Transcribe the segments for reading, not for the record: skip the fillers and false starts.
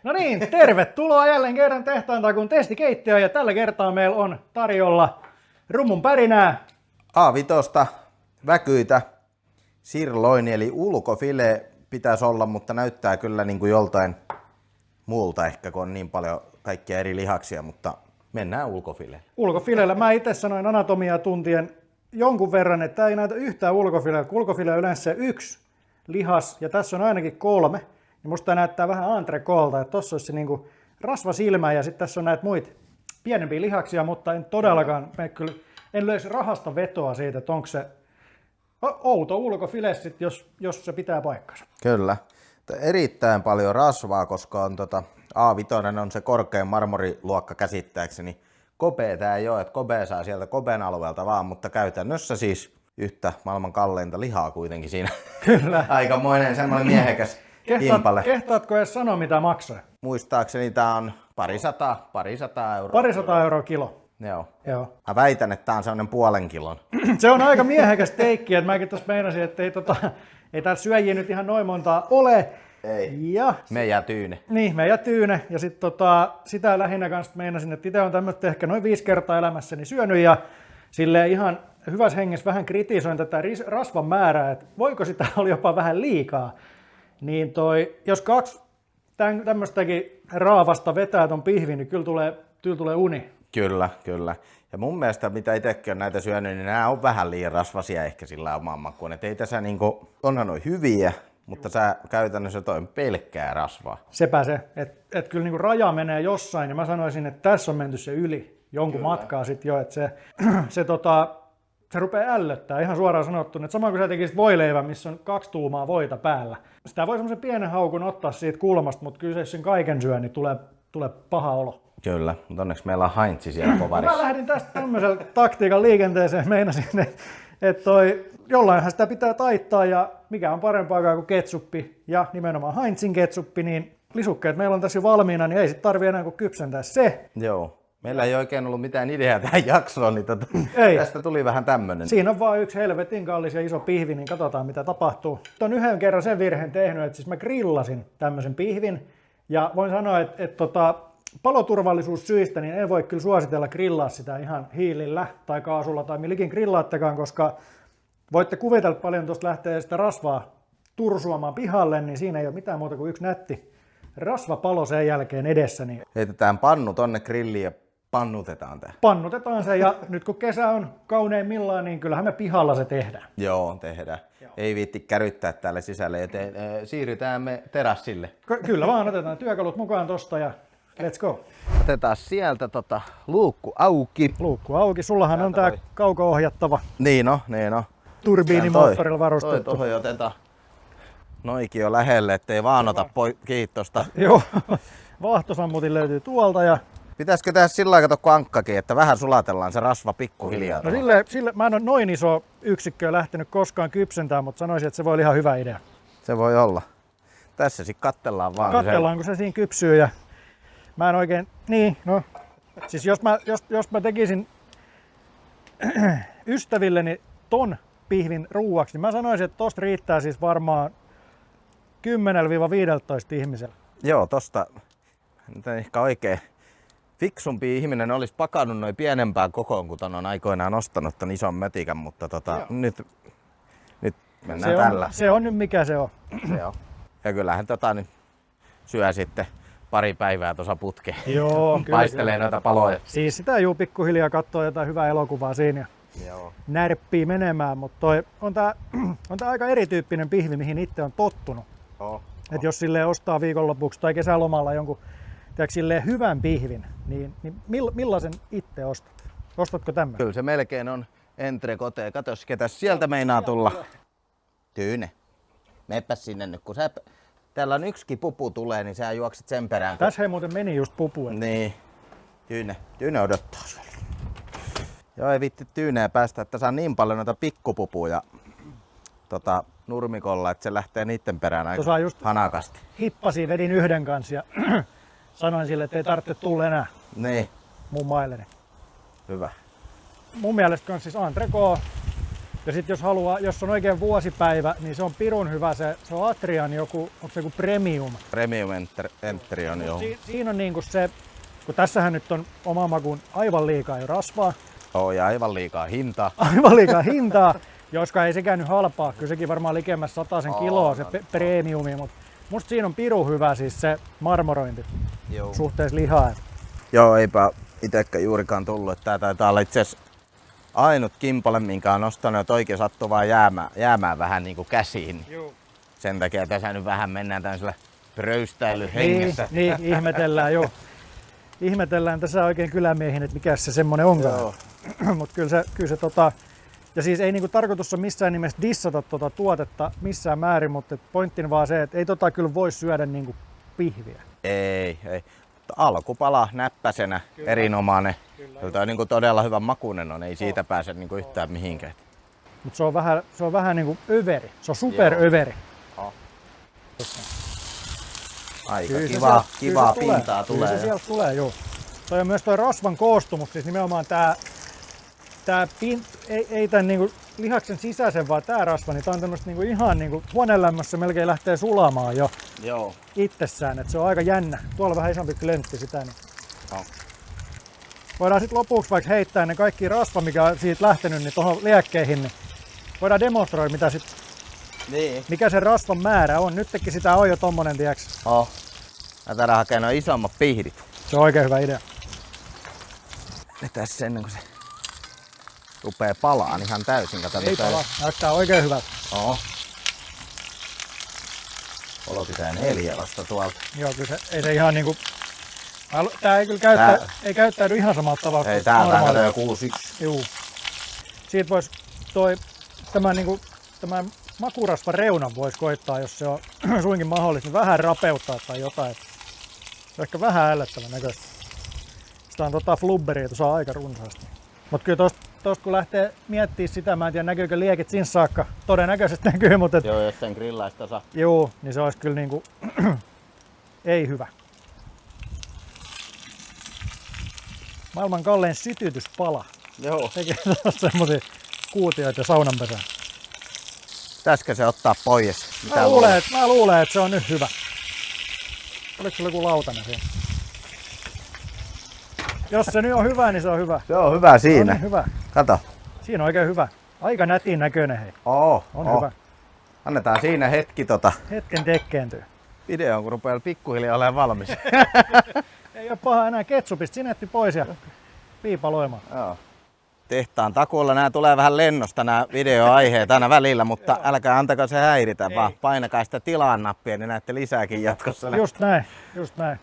No niin, tervetuloa jälleen kerran Tehtaan Takun testikeittiöön ja tällä kertaa meillä on tarjolla rummun pärinää. A5, väkyitä, sirloini eli ulkofile pitäisi olla, mutta näyttää kyllä niin kuin joltain muulta ehkä, kun on niin paljon kaikkia eri lihaksia, mutta mennään ulkofileelle. Ulkofilellä mä itse sanoin anatomiaa tuntien jonkun verran, että tämä ei näytä yhtään ulkofilellä, kun ulkofile on yleensä yksi lihas ja tässä on ainakin 3. Ja musta tämä näyttää vähän entrecoolta, että tossa olisi se niinku rasvasilmä ja sitten tässä on näitä muita pienempiä lihaksia, mutta en todellakaan en löysi rahasta vetoa siitä, että onko se outo ulkofile sit, jos se pitää paikkansa. Kyllä. Erittäin paljon rasvaa, koska on A5 on se korkein marmoriluokka käsittääkseni. Kopea tää ei ole, että kopea saa sieltä kopean alueelta vaan, mutta käytännössä siis yhtä maailman kalleinta lihaa kuitenkin siinä. Kyllä. Aikamoinen semmoinen miehekäs impale. Kehtaatko edes sanoa mitä maksoi? Muistaakseni tää on parisataa euroa. 200 euroa kilo. Joo. Joo. Mä väitän, että tää on sellainen 0,5 kilon. Se on aika miehekäs teikki, että mäkin tuossa meinasin, että ei täällä syöjiä nyt ihan noin montaa ole. Ei. Ja Meidän tyyne. niin, meidän tyyne. Ja sitten sitä lähinnä kanssa meinasin, että itse on tämmöistä ehkä noin 5 kertaa elämässäni syönyt ja silleen ihan hyvässä hengessä vähän kritisoin tätä rasvan määrää, että voiko sitä olla jopa vähän liikaa. Niin jos 2 tämmöistäkin raavasta vetää ton pihvin, niin kyllä tulee uni. Kyllä, kyllä. Ja mun mielestä, mitä itsekin on näitä syönyt, niin nämä on vähän liian rasvasia ehkä sillä omaan makuun. Että ei tässä niinku, onhan noin hyviä, mutta sä käytännössä toi pelkkää rasvaa. Sepä se, että kyllä niinku raja menee jossain, ja mä sanoisin, että tässä on menty se yli jonkun matkaa sitten jo, että se rupeaa ällöttää ihan suoraan sanottuna, että sama kuin sä tekisit voileivän, missä on 2 tuumaa voita päällä. Sitä voi semmoisen pienen haukun ottaa siitä kulmasta, mutta kyllä jos sen kaiken syö, niin tulee paha olo. Kyllä, mutta onneksi meillä on Heinz siellä kovarissa. Mä lähdin tästä tämmöisellä taktiikan liikenteeseen, meinasin, että jollainhan sitä pitää taittaa ja mikä on parempaa kuin ketsuppi ja nimenomaan Heinzin ketsuppi, niin lisukkeet meillä on tässä jo valmiina, niin ei sit tarvi enää kuin kypsentää se. Joo. Meillä ei oikein ollut mitään ideaa tähän jaksoon, niin tästä tuli vähän tämmönen. Siinä on vaan yksi helvetin kallis ja iso pihvi, niin katsotaan mitä tapahtuu. On yhden kerran sen virheen tehnyt, että siis mä grillasin tämmöisen pihvin ja voin sanoa, että paloturvallisuussyistä niin en voi kyllä suositella grillaa sitä ihan hiilillä tai kaasulla tai millikin grillaattekaan, koska voitte kuvitella paljon tuosta lähtee sitä rasvaa tursuamaan pihalle, niin siinä ei ole mitään muuta kuin yksi nätti rasvapalo sen jälkeen edessä. Niin heitetään pannu tonne grilliin ja pannutetaan tää. Pannutetaan se ja nyt kun kesä on kauneimmillaan, niin kyllähän me pihalla se tehdään. Joo, tehdään. Joo. Ei viitti käryttää täällä sisälle, joten siirrytään me terassille. Kyllä vaan, otetaan työkalut mukaan tosta ja let's go. Otetaan sieltä luukku auki. Luukku auki. Sullahan on tää kauko-ohjattava. Niin on. Turbiinimoottorilla varustettu. Toi otetaan noikin jo lähelle, ettei vaan ota kiinni tosta. Joo. Vaahtosammutin löytyy tuolta ja pitäisikö tehdä sillä lailla, kun ankkakin, että vähän sulatellaan se rasva pikkuhiljaa? No sille mä en ole noin iso yksikköä lähtenyt koskaan kypsentää, mutta sanoisin, että se voi olla ihan hyvä idea. Se voi olla. Tässä sitten kattellaan vaan. Kattellaan, kun se siinä kypsyy ja mä en oikein, siis jos mä tekisin ystävilleni ton pihvin ruuaksi, niin mä sanoisin, että tosta riittää siis varmaan 10-15 ihmisellä. Joo, tosta nyt ehkä oikein fiksumpi ihminen olisi pakannut noin pienempään kokoon, kun on aikoinaan ostanut ton ison mötikän, mutta nyt mennään tällä. Se on nyt mikä se on. Ja kyllähän nyt syö sitten pari päivää tuossa putkeen. Joo, paistelee noita paloja. Siis sitä pikkuhiljaa katsoo jotain hyvää elokuvaa siinä ja närppii menemään, mutta on tää aika erityyppinen pihvi, mihin itse on tottunut. Et jos silleen ostaa viikonlopuksi tai kesälomalla jonkun silleen hyvän pihvin, niin millaisen itse ostat? Ostatko tämän? Kyllä se melkein on entrecote. Katos, ketä sieltä meinaa tulla. Tyyne. Meppä sinne nyt, kun täällä on yksikin pupu tulee, niin sä juokset sen perään. Tässä hei muuten meni just pupu. Niin. Tyyne odottaa siellä. Joo, ei viitti Tyyneä päästä, että saa niin paljon noita pikkupupuja nurmikolla, että se lähtee niitten perään aika just hanakasti. Hippasin, vedin yhden kanssa ja sanoin sille, että ei tarvitse tulla enää niin mun mailleni. Hyvä. Mun mielestä on siis entrecote Ja sitten jos on oikein vuosipäivä, niin se on pirun hyvä. Se on Atrian joku, onko se joku premium? Premium Entry on joo. Siinä on niinku se, kun tässähän nyt on oma makuun aivan liikaa jo rasvaa. Ja aivan liikaa hintaa. Aivan liikaa hintaa, joskaan ei sekään nyt halpaa. Kyllä sekin varmaan likemmässä 100 kiloa se premiumi, mutta musta siinä on pirun hyvä siis se marmorointi suhteessa lihaan. Joo, eipä itekään juurikaan tullut. Että tää taitaa olla itse asiassa ainut kimpale, minkä on nostanut, että oikein sattuu vaan jäämään vähän niinku käsiin. Joo. Sen takia tässä nyt vähän mennään tämmöisellä pröystäilyhengessä. Niin, ihmetellään jo. Ihmetellään tässä oikein kylämiehin, että mikä se semmonen onkaan. Mutta kyllä se ja siis ei niinku tarkoitus ole missään nimessä dissata tuotetta missään määrin, mutta pointtina vaan se, että ei kyllä voi syödä niinku pihviä. Ei. Alkupala näppäsenä, kyllä. Erinomainen. Kyllä niinku todella hyvän makuinen on, ei siitä pääse niinku yhtään mihinkään. Mutta se on vähän niinku överi, se on superöveri. Aika kivaa pintaa tulee. Kyllä se sieltä tulee, joo. Toi on myös toi rasvan koostumus, siis nimenomaan ei tän niinku lihaksen sisäisen, vaan tää rasva, niin tää on tämmöstä niinku ihan niinku huoneenlämmössä melkein lähtee sulamaan jo itsessään, et se on aika jännä. Tuolla on vähän isompi klöntti sitä, niin voidaan sit lopuksi vaikka heittää ne kaikki rasva, mikä on siitä lähtenyt, niin tohon liekkeihin, niin voidaan demonstroida mikä se rasvan määrä on. Nytkin sitä on jo tommonen, tiiäks. Mä täällä hakee noin isommat pihdit. Se on oikein hyvä idea. Vetäis sen ennen kuin se rupee palaan ihan täysin. Ei palaa, näyttää oikein hyvältä. Olo pitää 4 vasta tuolta. Joo, kyllä ei se ihan niinku... Tää ei kyllä käyttäydy ihan samalla tavalla kuin normaali. Ei, tää on 6-1. Juu. Siitä vois tämä makurasva reunan voisi koittaa, jos se on suinkin mahdollista, niin vähän rapeuttaa tai jotain. Se on ehkä vähän ällöttävän näköistä. Sitä on flubberia tuossa aika runsaasti. Mutta kyllä tosta kun lähtee miettimään sitä, mä en tiedä näkyykö liekit siinä saakka. Todennäköisesti näkyy, mutta... Joo, jos sen grillaista saa. Joo, niin se olisi kyllä niinku... ei hyvä. Maailman kallein sytytyspala. Joo. Tekee semmosia kuutioita saunanpesään. Pitäisikö se ottaa pois? Mä luulen, että se on nyt hyvä. Oliko sulla joku lautanen siinä? Jos se nyt on hyvä, niin se on hyvä. Se on hyvä siinä. On niin hyvä. Kato. Siinä on oikein hyvä. Aika nätin näköinen hei. On hyvä. Annetaan siinä hetki hetken tekkeentyy. Videoon, kun rupeaa pikkuhiljaa olemaan valmis. Ei ole paha enää ketsupista sinetti pois ja piipaloimaan. Joo. Tehtaan takuulla nämä tulee vähän lennosta nämä videoaiheet aina välillä, mutta älkää antako se häiritä, vaan painakaa sitä tilaan nappia, niin näette lisääkin jatkossa. Just näin.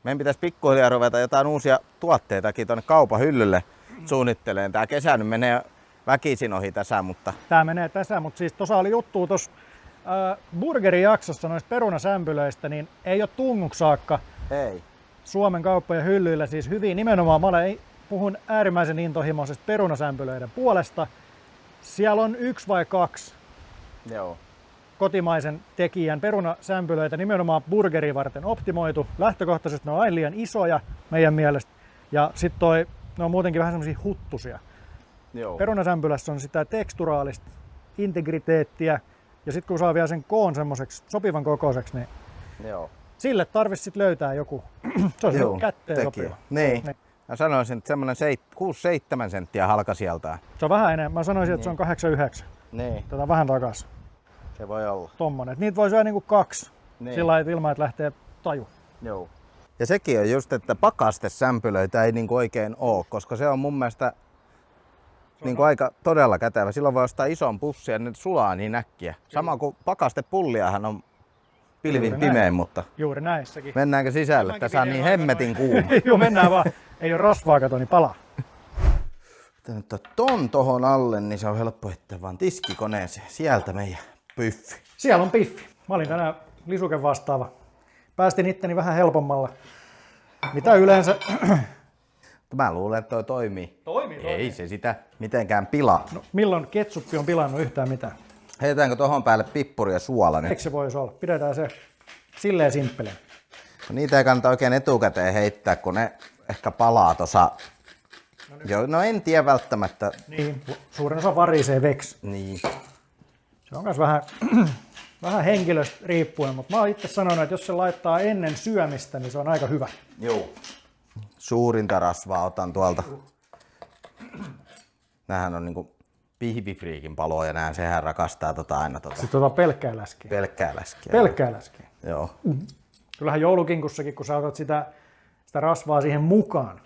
Meidän pitäisi pikkuhiljaa ruveta jotain uusia tuotteitakin tuonne kaupan hyllylle suunnitteleen. Tää kesä nyt menee väkisin ohi tässä, mutta... Tää menee tässä, mutta siis tuossa oli juttua tuossa burgerijaksossa noista perunasämpylöistä, niin ei ole tunguksi saakka. Ei. Suomen kauppojen hyllyillä siis hyvin nimenomaan. Mä puhun äärimmäisen intohimoisesta perunasämpylöiden puolesta. Siellä on 1 vai 2 kotimaisen tekijän perunasämpylöitä nimenomaan burgeria varten optimoitu. Lähtökohtaisesti ne on aina liian isoja meidän mielestä. Ja sitten ne on muutenkin vähän semmosia huttusia. Perunasämpylässä on sitä teksturaalista integriteettiä. Ja sitten kun saa vielä sen koon semmoiseksi sopivan kokoiseksi, niin sille tarvitsisi sit löytää joku. Se on kätteen sopiva. Niin. Mä sanoisin, että semmoinen 6-7 senttiä halka sieltä. Se on vähän enemmän. Mä sanoisin, että se on 8-9. Niin. Tätä vähän takas. Se voi olla. Tommonen. Et niitä voi syödä niinku 2. Niin. Sillä lailla, ilman, että lähtee taju. Joo. Ja sekin on just, että pakastesämpylöitä ei niinku oikein oo, koska se on mun mielestä niinku aika todella kätevä. Silloin voi ostaa ison pussin ja ne sulaa niin äkkiä. Sama kuin pakastepulliahan on pilvin pimein, mutta... Juuri näissäkin. Mennäänkö sisälle? Tässä on niin hemmetin kuuma. Joo, mennään vaan. Ei ole rasvaa, kato, niin palaa. Pitää nyt ton tohon alle, niin se on helppo heittää vaan tiskikoneeseen. Sieltä meidän piffi. Siellä on piffi. Mä olin tänään lisuke vastaava. Päästin itteni vähän helpommalla. Mitä yleensä... Mä luulen, että toi toimii. Toimii. Ei se sitä mitenkään pilaa. No, milloin ketsuppi on pilannut yhtään mitään? Heitetäänkö tohon päälle pippuri ja suola nyt? Eikö se voisi olla? Pidetään se silleen simppeleen. No, niitä ei kannata oikein etukäteen heittää, kun ne ehkä palaa tuossa Joo, no en tiedä välttämättä. Niin, suurin osa varisee veksi. Niin. Se on myös vähän henkilöstä riippuen, mutta mä oon itse sanonut, että jos se laittaa ennen syömistä, niin se on aika hyvä. Joo. Suurinta rasvaa otan tuolta. Nämähän on niinku pihvifriikin paloja, näin sehän rakastaa aina Sitten pelkkää läskiä. pelkkää läskiä. Pelkkää läskiä. Joo. Kyllähän joulukinkussakin, kun sä otat sitä rasvaa siihen mukaan.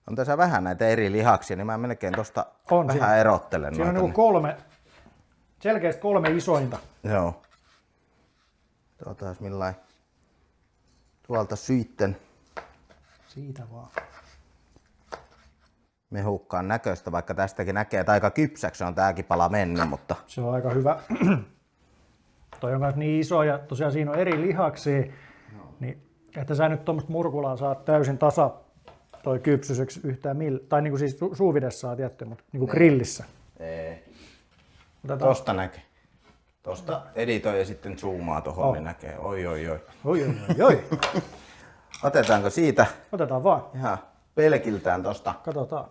On tässä vähän näitä eri lihaksia, niin mä melkein tosta On vähän siinä. erottelen. Siinä on noita, niinku selkeästi 3 isointa. Joo. Millain tuolta syitten Siitä vaan. mehukkaan näköistä, vaikka tästäkin näkee, että aika kypsäksi on tääkin pala mennyt, mutta Se on aika hyvä. Toi on myös niin iso ja tosiaan siinä on eri lihaksia, niin että sä nyt tuommoista murkulaa saat täysin toi kypsyiseksi yhtään tai niinku siis suuvidessa saa tietty, mutta niinku grillissä. ei. Otetaan. Tosta näkee. Tosta editoi ja sitten zoomaa tohon, niin näkee. Oi. Oi. Otetaanko siitä Otetaan vaan. ihan pelkiltään tosta? Katsotaan.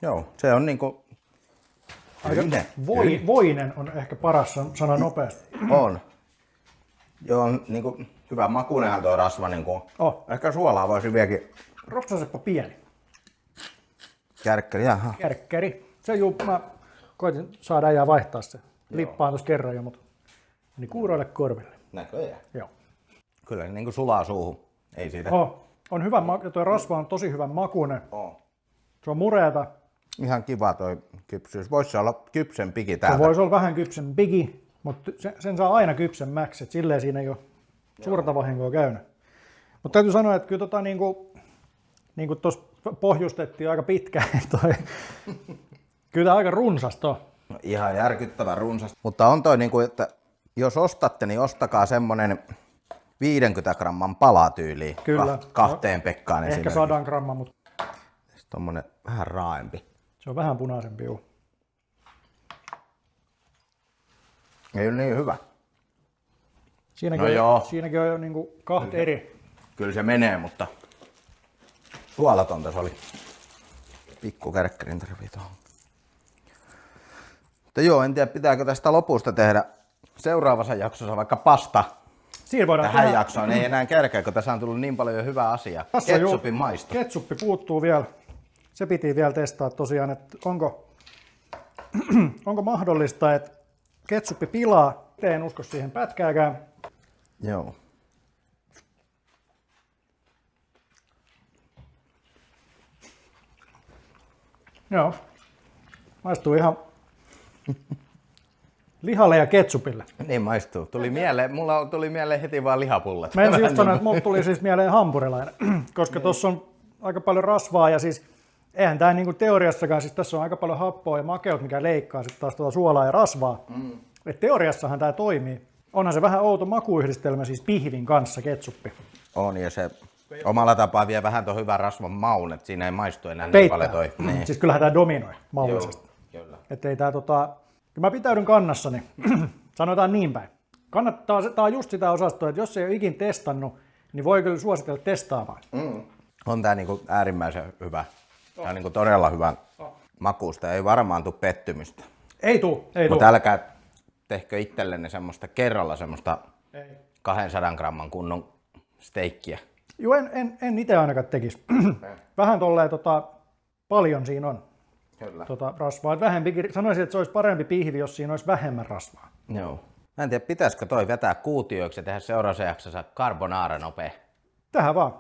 Joo, se on niinku Aika voinen on ehkä paras sana nopeasti. on. Joo, on niinku hyvä makuinenhan tuo rasva niinku. Ehkä suolaa voisi vieläkin. Ropsaseppa pieni. Kärkkäri, jaha. Kärkkäri. Mä koitin saada äijää vaihtaa se. Lippaan tuossa kerran jo, mutta niin kuuroille korville. Näköjään. Joo. Kyllä niinku sulaa suuhun. Ei siitä. On hyvä, tuo rasva on tosi hyvän makuinen. Se on mureeta. Ihan kiva toi kypsyys. Voisi se olla kypsempikin Se täältä. voisi olla vähän kypsempikin, mutta sen saa aina kypsemmäksi, että silleen siinä ei ole suurta vahinkoa käynyt. Mutta täytyy sanoa, että kyllä niin kuin tuossa pohjustettiin aika pitkään, kyllä tämä aika runsasta on. No, ihan järkyttävän runsasta. Mutta on toi niinku, että jos ostatte, niin ostakaa semmonen 50 gramman palatyyliin. Kyllä. Kahteen Pekkaan Ehkä esimerkiksi. 100 grammaa, mutta Sitten tommonen vähän raaempi. se on vähän punaisempi. Juu. Ei ole niin hyvä. Siinäkin on jo niinku 2 eri. Kyllä se menee, mutta suolatonta se oli. Pikku kärkkärin tarvii tuohon. Mutta joo, en tiedä pitääkö tästä lopusta tehdä seuraavassa jaksossa vaikka pasta. Siinä voidaan Tähän tehdä. jaksoon ei enää kerkeä, kun tässä on tullut niin paljon hyvää asiaa. Tässä on Ketsupin maisto. Ketsuppi puuttuu vielä. Se piti vielä testaa tosiaan, että onko mahdollista, että ketsuppi pilaa. En usko siihen pätkääkään. Joo. Joo. Maistuu ihan lihalle ja ketsupille. Niin maistuu. Mulla tuli mieleen heti vaan lihapullat. Mä ensin just sanoin, että mulle tuli siis mieleen hampurilainen, koska tuossa on aika paljon rasvaa ja siis eihän tää niinku teoriassakaan, siis tässä on aika paljon happoa ja makeut, mikä leikkaa sitten taas tuota suolaa ja rasvaa. Et teoriassahan tää toimii. Onhan se vähän outo makuyhdistelmä siis pihvin kanssa ketsuppi. On ja se omalla tapaa vie vähän tuon hyvän rasvan maun, että siinä ei maistu enää niin Peittää. paljon toi. Niin. Siis kyllähän tää dominoi maullisesti. Kyllä. Että ei tää mä pitäydyn kannassani. Sanotaan niin päin. Tää on just sitä osastoa, että jos ei ole ikin testannut, niin voi kyllä suositella testaamaan. On tää niinku äärimmäisen hyvä. Tää on niinku todella hyvän makuusta. Ei varmaan tule pettymystä. Ei tuu. Mutta älkää tehkö itsellenne semmoista kerralla semmoista Ei. 200 gramman kunnon steikkiä. Joo, en itse ainakaan tekisi. Vähän tolleen paljon siinä on Kyllä. rasvaa. Vähempikin, sanoisin, että se olisi parempi pihvi, jos siinä olisi vähemmän rasvaa. Joo. Mä en tiedä, pitäisikö toi vetää kuutioiksi ja tehdä seuraavassa jaksossa carbonara nopea. Tähän vaan.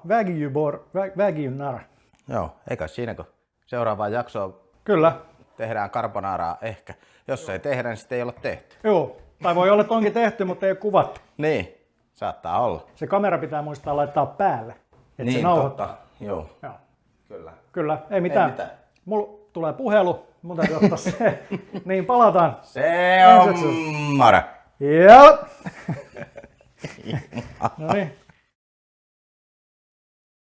Wagyu nara. Joo, eikä siinä kun seuraavaan jaksoon Kyllä. tehdään carbonaraa ehkä. Jos ei tehdä, niin sitten ei ole tehty. Joo. Tai voi olla, että onkin tehty, mutta ei ole kuvattu. Niin, saattaa olla. Se kamera pitää muistaa laittaa päälle. Että Niin, se nauhoittaa. totta. Joo, Joo. kyllä. Kyllä, ei mitään. Ei mitään. Mulla tulee puhelu, mun täytyy ottaa se. Niin, palataan. Se on mara. Joo. No niin.